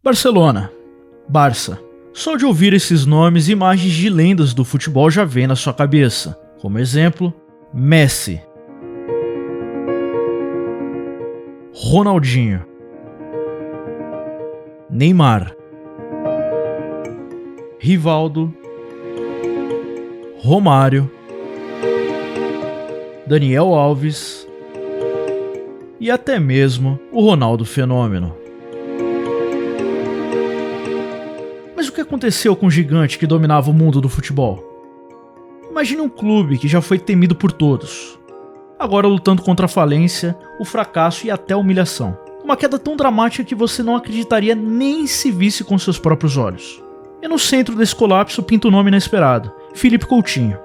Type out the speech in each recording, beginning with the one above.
Barcelona, Barça. Só de ouvir esses nomes, imagens de lendas do futebol já vêm na sua cabeça. Como exemplo, Messi, Ronaldinho, Neymar, Rivaldo, Romário, Daniel Alves e até mesmo o Ronaldo Fenômeno. Mas o que aconteceu com o gigante que dominava o mundo do futebol? Imagine um clube que já foi temido por todos, agora lutando contra a falência, o fracasso e até a humilhação. Uma queda tão dramática que você não acreditaria nem se visse com seus próprios olhos. E no centro desse colapso pinta o nome inesperado, Philippe Coutinho.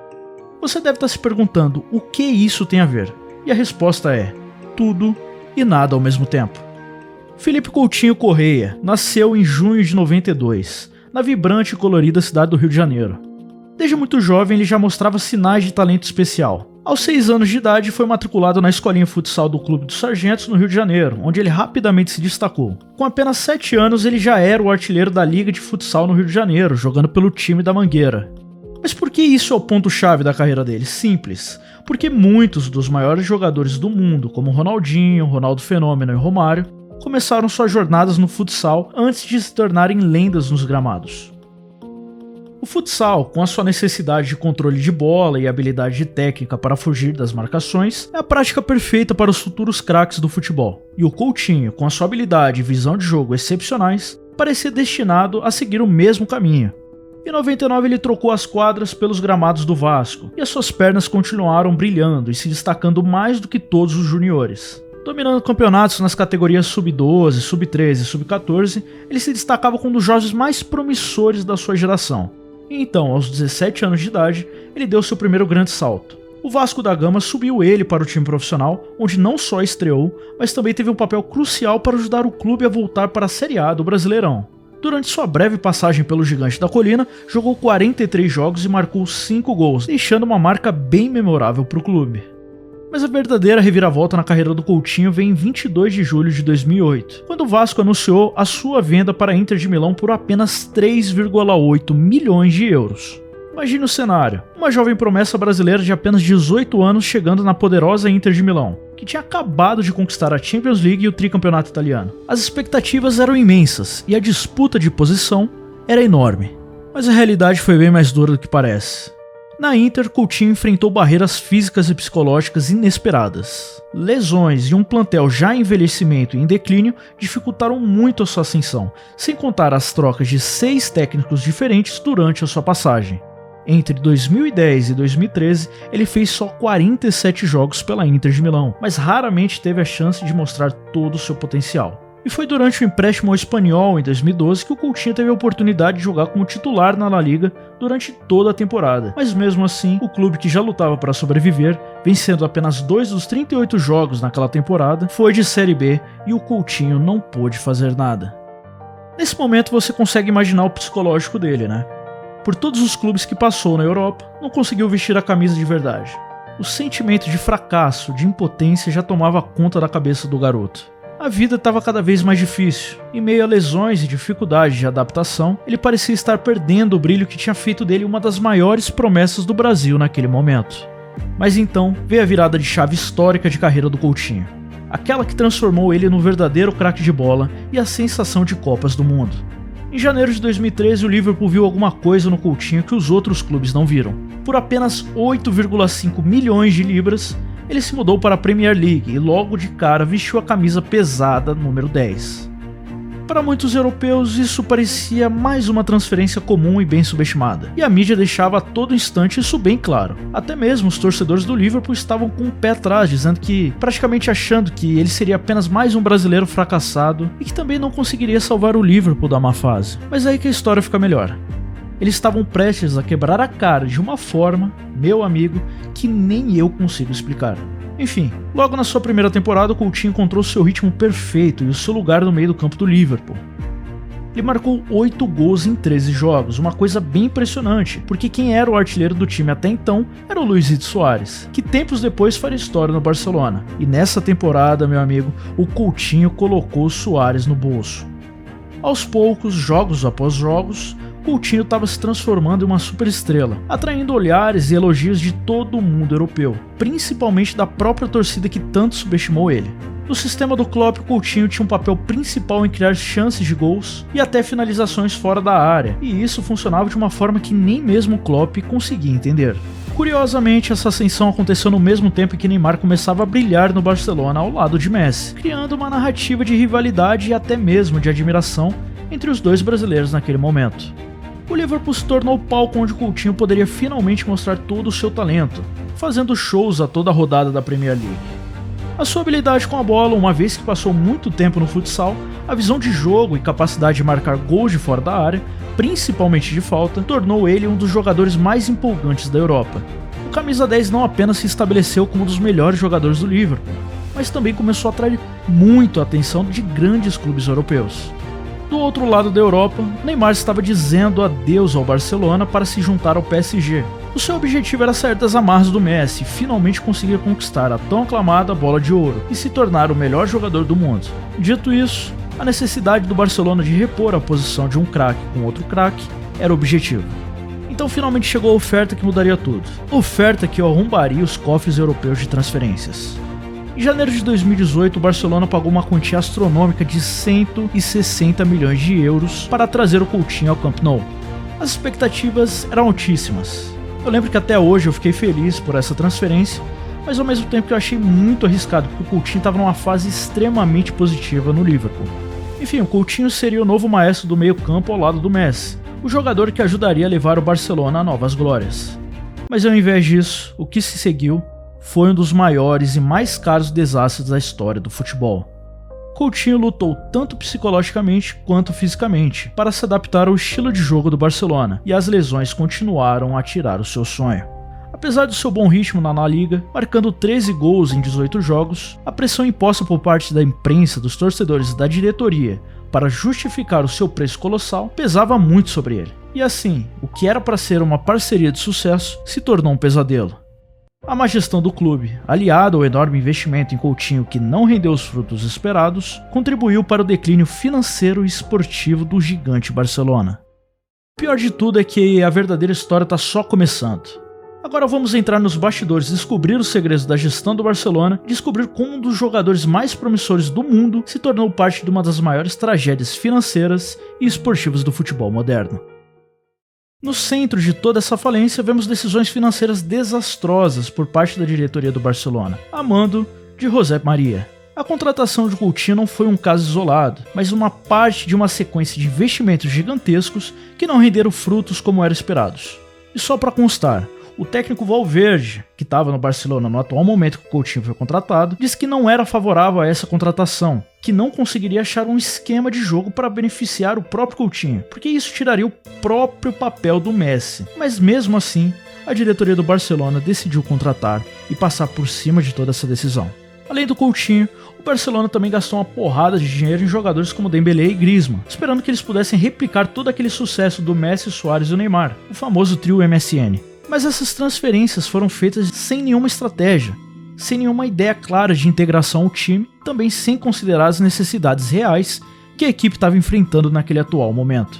Você deve estar se perguntando o que isso tem a ver, e a resposta é tudo e nada ao mesmo tempo. Philippe Coutinho Correia nasceu em junho de 92, na vibrante e colorida cidade do Rio de Janeiro. Desde muito jovem ele já mostrava sinais de talento especial. Aos 6 anos de idade foi matriculado na escolinha futsal do Clube dos Sargentos no Rio de Janeiro, onde ele rapidamente se destacou. Com apenas 7 anos ele já era o artilheiro da Liga de Futsal no Rio de Janeiro, jogando pelo time da Mangueira. Mas por que isso é o ponto-chave da carreira dele? Simples. Porque muitos dos maiores jogadores do mundo, como Ronaldinho, Ronaldo Fenômeno e Romário, começaram suas jornadas no futsal antes de se tornarem lendas nos gramados. O futsal, com a sua necessidade de controle de bola e habilidade de técnica para fugir das marcações, é a prática perfeita para os futuros craques do futebol. E o Coutinho, com a sua habilidade e visão de jogo excepcionais, parecia destinado a seguir o mesmo caminho. Em 99 ele trocou as quadras pelos gramados do Vasco, e as suas pernas continuaram brilhando e se destacando mais do que todos os juniores. Dominando campeonatos nas categorias sub-12, sub-13 e sub-14, ele se destacava como um dos jovens mais promissores da sua geração. E então, aos 17 anos de idade, ele deu seu primeiro grande salto. O Vasco da Gama subiu ele para o time profissional, onde não só estreou, mas também teve um papel crucial para ajudar o clube a voltar para a Série A do Brasileirão. Durante sua breve passagem pelo Gigante da Colina, jogou 43 jogos e marcou 5 gols, deixando uma marca bem memorável para o clube. Mas a verdadeira reviravolta na carreira do Coutinho vem em 22 de julho de 2008, quando o Vasco anunciou a sua venda para a Inter de Milão por apenas 3,8 milhões de euros. Imagine o cenário, uma jovem promessa brasileira de apenas 18 anos chegando na poderosa Inter de Milão, que tinha acabado de conquistar a Champions League e o tricampeonato italiano. As expectativas eram imensas e a disputa de posição era enorme, mas a realidade foi bem mais dura do que parece. Na Inter, Coutinho enfrentou barreiras físicas e psicológicas inesperadas. Lesões e um plantel já em envelhecimento e em declínio dificultaram muito a sua ascensão, sem contar as trocas de 6 técnicos diferentes durante a sua passagem. Entre 2010 e 2013, ele fez só 47 jogos pela Inter de Milão, mas raramente teve a chance de mostrar todo o seu potencial. E foi durante o empréstimo ao Espanhol em 2012 que o Coutinho teve a oportunidade de jogar como titular na La Liga durante toda a temporada. Mas mesmo assim, o clube que já lutava para sobreviver, vencendo apenas 2 dos 38 jogos naquela temporada, foi de Série B e o Coutinho não pôde fazer nada. Nesse momento você consegue imaginar o psicológico dele, né? Por todos os clubes que passou na Europa, não conseguiu vestir a camisa de verdade. O sentimento de fracasso, de impotência já tomava conta da cabeça do garoto. A vida estava cada vez mais difícil. Em meio a lesões e dificuldades de adaptação, ele parecia estar perdendo o brilho que tinha feito dele uma das maiores promessas do Brasil naquele momento. Mas então veio a virada de chave histórica de carreira do Coutinho. Aquela que transformou ele no verdadeiro craque de bola e a sensação de Copas do Mundo. Em janeiro de 2013, o Liverpool viu alguma coisa no Coutinho que os outros clubes não viram. Por apenas 8,5 milhões de libras, ele se mudou para a Premier League e logo de cara vestiu a camisa pesada número 10. Para muitos europeus, isso parecia mais uma transferência comum e bem subestimada, e a mídia deixava a todo instante isso bem claro. Até mesmo os torcedores do Liverpool estavam com o pé atrás, dizendo que, praticamente achando que ele seria apenas mais um brasileiro fracassado e que também não conseguiria salvar o Liverpool da má fase. Mas aí que a história fica melhor. Eles estavam prestes a quebrar a cara de uma forma, meu amigo, que nem eu consigo explicar. Enfim, logo na sua primeira temporada, o Coutinho encontrou seu ritmo perfeito e o seu lugar no meio do campo do Liverpool. Ele marcou 8 gols em 13 jogos, uma coisa bem impressionante, porque quem era o artilheiro do time até então era o Luizito Soares, que tempos depois faria história no Barcelona. E nessa temporada, meu amigo, o Coutinho colocou o Soares no bolso. Aos poucos, jogos após jogos, Coutinho estava se transformando em uma superestrela, atraindo olhares e elogios de todo o mundo europeu, principalmente da própria torcida que tanto subestimou ele. No sistema do Klopp, Coutinho tinha um papel principal em criar chances de gols e até finalizações fora da área, e isso funcionava de uma forma que nem mesmo o Klopp conseguia entender. Curiosamente, essa ascensão aconteceu no mesmo tempo que Neymar começava a brilhar no Barcelona ao lado de Messi, criando uma narrativa de rivalidade e até mesmo de admiração entre os dois brasileiros naquele momento. O Liverpool se tornou o palco onde Coutinho poderia finalmente mostrar todo o seu talento, fazendo shows a toda a rodada da Premier League. A sua habilidade com a bola, uma vez que passou muito tempo no futsal, a visão de jogo e capacidade de marcar gols de fora da área, principalmente de falta, tornou ele um dos jogadores mais empolgantes da Europa. O camisa 10 não apenas se estabeleceu como um dos melhores jogadores do Liverpool, mas também começou a atrair muito a atenção de grandes clubes europeus. Do outro lado da Europa, Neymar estava dizendo adeus ao Barcelona para se juntar ao PSG. O seu objetivo era sair das amarras do Messi e finalmente conseguir conquistar a tão aclamada Bola de Ouro e se tornar o melhor jogador do mundo. Dito isso, a necessidade do Barcelona de repor a posição de um craque com outro craque era o objetivo. Então finalmente chegou a oferta que mudaria tudo. Oferta que arrombaria os cofres europeus de transferências. Em janeiro de 2018, o Barcelona pagou uma quantia astronômica de 160 milhões de euros para trazer o Coutinho ao Camp Nou. As expectativas eram altíssimas. Eu lembro que até hoje eu fiquei feliz por essa transferência, mas ao mesmo tempo que eu achei muito arriscado, porque o Coutinho estava numa fase extremamente positiva no Liverpool. Enfim, o Coutinho seria o novo maestro do meio-campo ao lado do Messi, o jogador que ajudaria a levar o Barcelona a novas glórias. Mas ao invés disso, o que se seguiu foi um dos maiores e mais caros desastres da história do futebol. Coutinho lutou tanto psicologicamente quanto fisicamente para se adaptar ao estilo de jogo do Barcelona, e as lesões continuaram a tirar o seu sonho. Apesar do seu bom ritmo na La Liga, marcando 13 gols em 18 jogos, a pressão imposta por parte da imprensa, dos torcedores e da diretoria para justificar o seu preço colossal pesava muito sobre ele. E assim, o que era para ser uma parceria de sucesso se tornou um pesadelo. A má gestão do clube, aliada ao enorme investimento em Coutinho que não rendeu os frutos esperados, contribuiu para o declínio financeiro e esportivo do gigante Barcelona. O pior de tudo é que a verdadeira história está só começando. Agora vamos entrar nos bastidores, descobrir os segredos da gestão do Barcelona e descobrir como um dos jogadores mais promissores do mundo se tornou parte de uma das maiores tragédias financeiras e esportivas do futebol moderno. No centro de toda essa falência, vemos decisões financeiras desastrosas por parte da diretoria do Barcelona, a mando de José Maria. A contratação de Coutinho não foi um caso isolado, mas uma parte de uma sequência de investimentos gigantescos que não renderam frutos como eram esperados. E só para constar, o técnico Valverde, que estava no Barcelona no atual momento que o Coutinho foi contratado, disse que não era favorável a essa contratação, que não conseguiria achar um esquema de jogo para beneficiar o próprio Coutinho, porque isso tiraria o próprio papel do Messi. Mas mesmo assim, a diretoria do Barcelona decidiu contratar e passar por cima de toda essa decisão. Além do Coutinho, o Barcelona também gastou uma porrada de dinheiro em jogadores como Dembélé e Griezmann, esperando que eles pudessem replicar todo aquele sucesso do Messi, Suárez e Neymar, o famoso trio MSN. Mas essas transferências foram feitas sem nenhuma estratégia, sem nenhuma ideia clara de integração ao time, também sem considerar as necessidades reais que a equipe estava enfrentando naquele atual momento.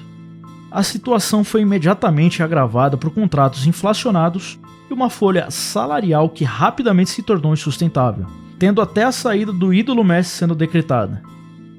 A situação foi imediatamente agravada por contratos inflacionados e uma folha salarial que rapidamente se tornou insustentável, tendo até a saída do ídolo Messi sendo decretada.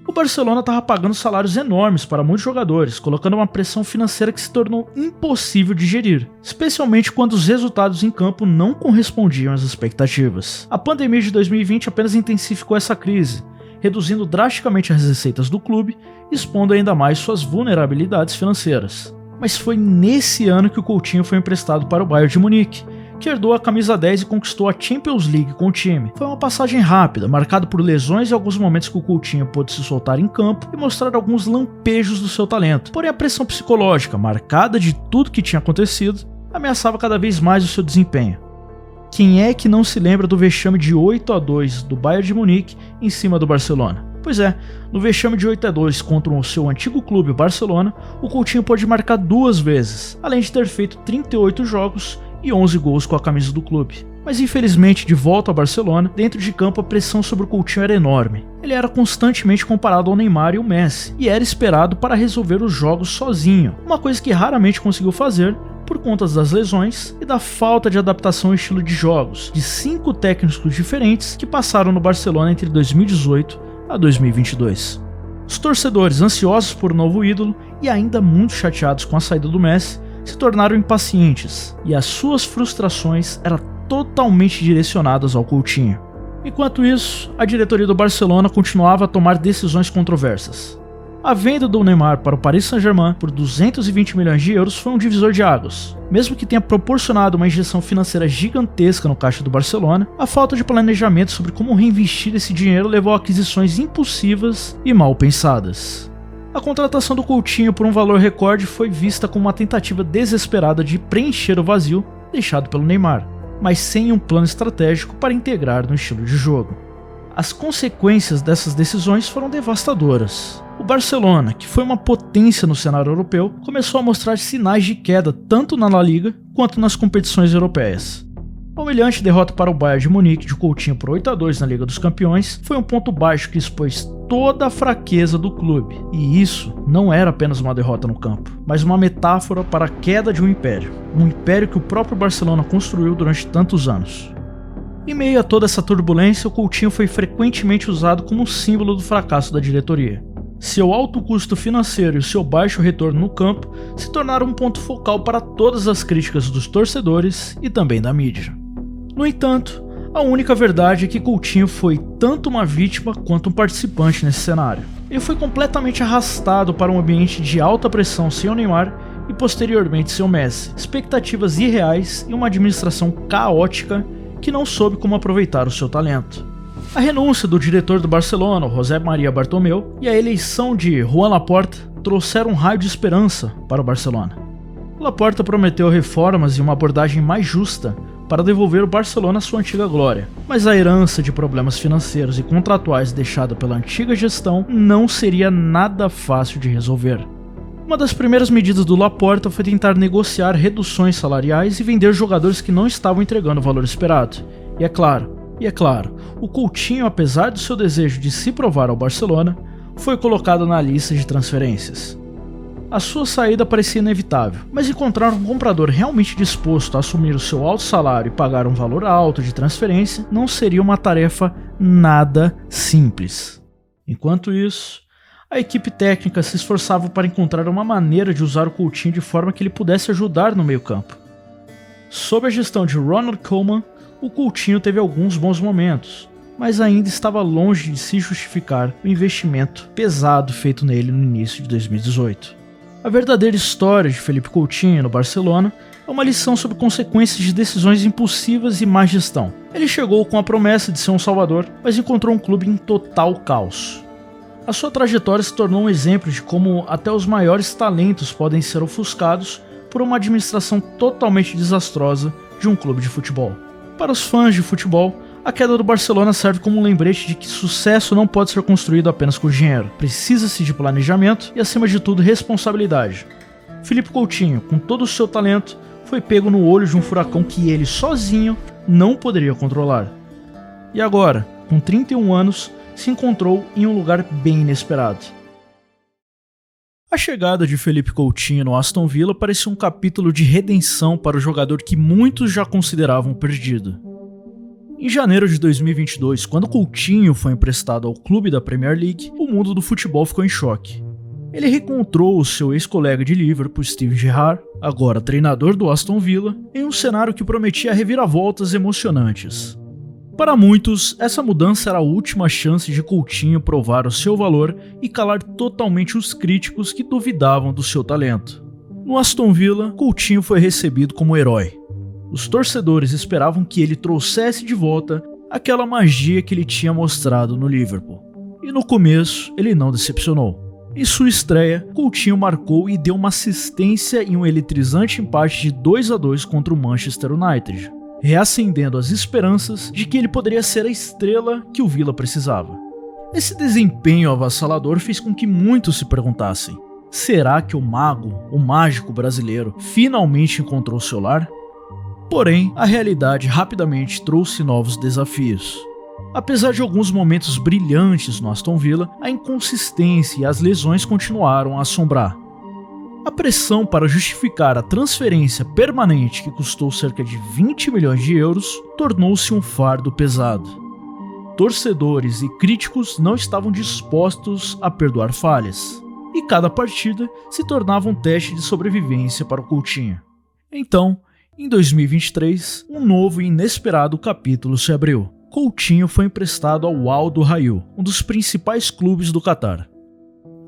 O Barcelona estava pagando salários enormes para muitos jogadores, colocando uma pressão financeira que se tornou impossível de gerir, especialmente quando os resultados em campo não correspondiam às expectativas. A pandemia de 2020 apenas intensificou essa crise, reduzindo drasticamente as receitas do clube e expondo ainda mais suas vulnerabilidades financeiras. Mas foi nesse ano que o Coutinho foi emprestado para o Bayern de Munique, que herdou a camisa 10 e conquistou a Champions League com o time. Foi uma passagem rápida, marcada por lesões e alguns momentos que o Coutinho pôde se soltar em campo e mostrar alguns lampejos do seu talento. Porém, a pressão psicológica, marcada de tudo que tinha acontecido, ameaçava cada vez mais o seu desempenho. Quem é que não se lembra do vexame de 8-2 do Bayern de Munique em cima do Barcelona? Pois é, no vexame de 8-2 contra o seu antigo clube, o Barcelona, o Coutinho pôde marcar 2 vezes, além de ter feito 38 jogos e 11 gols com a camisa do clube. Mas infelizmente, de volta ao Barcelona, dentro de campo a pressão sobre o Coutinho era enorme. Ele era constantemente comparado ao Neymar e ao Messi, e era esperado para resolver os jogos sozinho, uma coisa que raramente conseguiu fazer por conta das lesões e da falta de adaptação ao estilo de jogos de 5 técnicos diferentes que passaram no Barcelona entre 2018 a 2022. Os torcedores, ansiosos por um novo ídolo e ainda muito chateados com a saída do Messi, se tornaram impacientes, e as suas frustrações eram totalmente direcionadas ao Coutinho. Enquanto isso, a diretoria do Barcelona continuava a tomar decisões controversas. A venda do Neymar para o Paris Saint-Germain por 220 milhões de euros foi um divisor de águas. Mesmo que tenha proporcionado uma injeção financeira gigantesca no caixa do Barcelona, a falta de planejamento sobre como reinvestir esse dinheiro levou a aquisições impulsivas e mal pensadas. A contratação do Coutinho por um valor recorde foi vista como uma tentativa desesperada de preencher o vazio deixado pelo Neymar, mas sem um plano estratégico para integrar no estilo de jogo. As consequências dessas decisões foram devastadoras. O Barcelona, que foi uma potência no cenário europeu, começou a mostrar sinais de queda tanto na La Liga quanto nas competições europeias. A humilhante derrota para o Bayern de Munique de Coutinho por 8-2 na Liga dos Campeões foi um ponto baixo que expôs toda a fraqueza do clube. E isso não era apenas uma derrota no campo, mas uma metáfora para a queda de um império que o próprio Barcelona construiu durante tantos anos. Em meio a toda essa turbulência, o Coutinho foi frequentemente usado como um símbolo do fracasso da diretoria. Seu alto custo financeiro e o seu baixo retorno no campo se tornaram um ponto focal para todas as críticas dos torcedores e também da mídia. No entanto, a única verdade é que Coutinho foi tanto uma vítima quanto um participante nesse cenário. Ele foi completamente arrastado para um ambiente de alta pressão sem o Neymar e posteriormente sem o Messi, expectativas irreais e uma administração caótica que não soube como aproveitar o seu talento. A renúncia do diretor do Barcelona, José Maria Bartomeu, e a eleição de Joan Laporta trouxeram um raio de esperança para o Barcelona. Laporta prometeu reformas e uma abordagem mais justa para devolver o Barcelona à sua antiga glória, mas a herança de problemas financeiros e contratuais deixada pela antiga gestão não seria nada fácil de resolver. Uma das primeiras medidas do Laporta foi tentar negociar reduções salariais e vender jogadores que não estavam entregando o valor esperado. E é claro, o Coutinho, apesar do seu desejo de se provar ao Barcelona, foi colocado na lista de transferências. A sua saída parecia inevitável, mas encontrar um comprador realmente disposto a assumir o seu alto salário e pagar um valor alto de transferência não seria uma tarefa nada simples. Enquanto isso, a equipe técnica se esforçava para encontrar uma maneira de usar o Coutinho de forma que ele pudesse ajudar no meio-campo. Sob a gestão de Ronald Koeman, o Coutinho teve alguns bons momentos, mas ainda estava longe de se justificar o investimento pesado feito nele no início de 2018. A verdadeira história de Philippe Coutinho no Barcelona é uma lição sobre consequências de decisões impulsivas e má gestão. Ele chegou com a promessa de ser um salvador, mas encontrou um clube em total caos. A sua trajetória se tornou um exemplo de como até os maiores talentos podem ser ofuscados por uma administração totalmente desastrosa de um clube de futebol. Para os fãs de futebol, a queda do Barcelona serve como um lembrete de que sucesso não pode ser construído apenas com dinheiro. Precisa-se de planejamento e, acima de tudo, responsabilidade. Philippe Coutinho, com todo o seu talento, foi pego no olho de um furacão que ele, sozinho, não poderia controlar. E agora, com 31 anos, se encontrou em um lugar bem inesperado. A chegada de Philippe Coutinho no Aston Villa parecia um capítulo de redenção para o jogador que muitos já consideravam perdido. Em janeiro de 2022, quando Coutinho foi emprestado ao clube da Premier League, o mundo do futebol ficou em choque. Ele reencontrou o seu ex-colega de Liverpool, Steven Gerrard, agora treinador do Aston Villa, em um cenário que prometia reviravoltas emocionantes. Para muitos, essa mudança era a última chance de Coutinho provar o seu valor e calar totalmente os críticos que duvidavam do seu talento. No Aston Villa, Coutinho foi recebido como herói. Os torcedores esperavam que ele trouxesse de volta aquela magia que ele tinha mostrado no Liverpool. E no começo, ele não decepcionou. Em sua estreia, Coutinho marcou e deu uma assistência em um eletrizante empate de 2-2 contra o Manchester United, reacendendo as esperanças de que ele poderia ser a estrela que o Villa precisava. Esse desempenho avassalador fez com que muitos se perguntassem: será que o mágico brasileiro, finalmente encontrou seu lar? Porém, a realidade rapidamente trouxe novos desafios. Apesar de alguns momentos brilhantes no Aston Villa, a inconsistência e as lesões continuaram a assombrar. A pressão para justificar a transferência permanente, que custou cerca de 20 milhões de euros, tornou-se um fardo pesado. Torcedores e críticos não estavam dispostos a perdoar falhas, e cada partida se tornava um teste de sobrevivência para o Coutinho. Então, em 2023, um novo e inesperado capítulo se abriu. Coutinho foi emprestado ao Al Duhail, um dos principais clubes do Catar.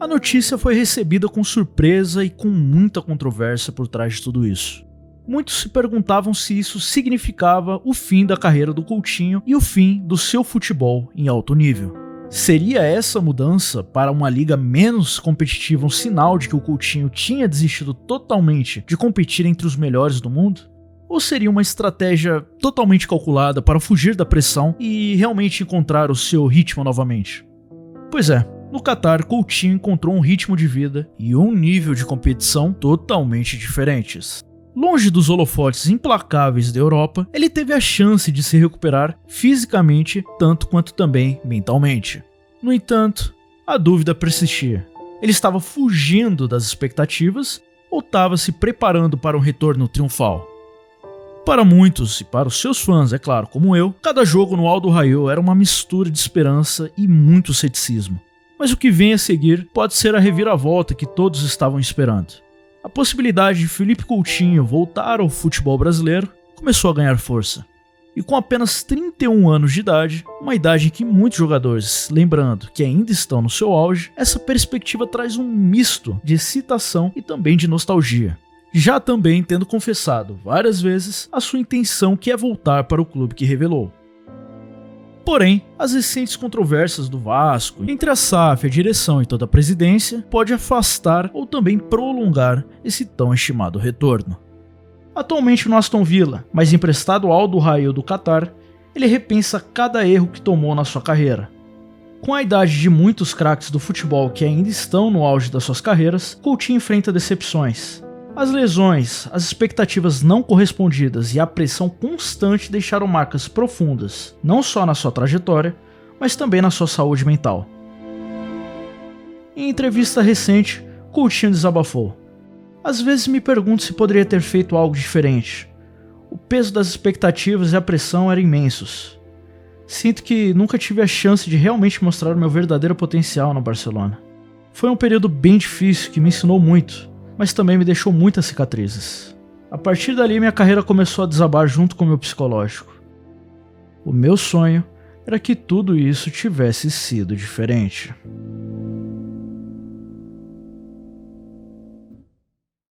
A notícia foi recebida com surpresa e com muita controvérsia por trás de tudo isso. Muitos se perguntavam se isso significava o fim da carreira do Coutinho e o fim do seu futebol em alto nível. Seria essa mudança para uma liga menos competitiva um sinal de que o Coutinho tinha desistido totalmente de competir entre os melhores do mundo? Ou seria uma estratégia totalmente calculada para fugir da pressão e realmente encontrar o seu ritmo novamente? Pois é, no Catar, Coutinho encontrou um ritmo de vida e um nível de competição totalmente diferentes. Longe dos holofotes implacáveis da Europa, ele teve a chance de se recuperar fisicamente tanto quanto também mentalmente. No entanto, a dúvida persistia. Ele estava fugindo das expectativas ou estava se preparando para um retorno triunfal? Para muitos, e para os seus fãs, é claro, como eu, cada jogo no Al Duhail era uma mistura de esperança e muito ceticismo. Mas o que vem a seguir pode ser a reviravolta que todos estavam esperando. A possibilidade de Philippe Coutinho voltar ao futebol brasileiro começou a ganhar força. E com apenas 31 anos de idade, uma idade em que muitos jogadores, lembrando que ainda estão no seu auge, essa perspectiva traz um misto de excitação e também de nostalgia. Já também tendo confessado várias vezes a sua intenção, que é voltar para o clube que revelou. Porém, as recentes controvérsias do Vasco, entre a SAF, a direção e toda a presidência, pode afastar ou também prolongar esse tão estimado retorno. Atualmente no Aston Villa, mas emprestado ao Al Duhail do Catar, ele repensa cada erro que tomou na sua carreira. Com a idade de muitos craques do futebol que ainda estão no auge das suas carreiras, Coutinho enfrenta decepções. As lesões, as expectativas não correspondidas e a pressão constante deixaram marcas profundas, não só na sua trajetória, mas também na sua saúde mental. Em entrevista recente, Coutinho desabafou. Às vezes me pergunto se poderia ter feito algo diferente. O peso das expectativas e a pressão eram imensos. Sinto que nunca tive a chance de realmente mostrar o meu verdadeiro potencial no Barcelona. Foi um período bem difícil que me ensinou muito, mas também me deixou muitas cicatrizes. A partir dali, minha carreira começou a desabar junto com o meu psicológico. O meu sonho era que tudo isso tivesse sido diferente.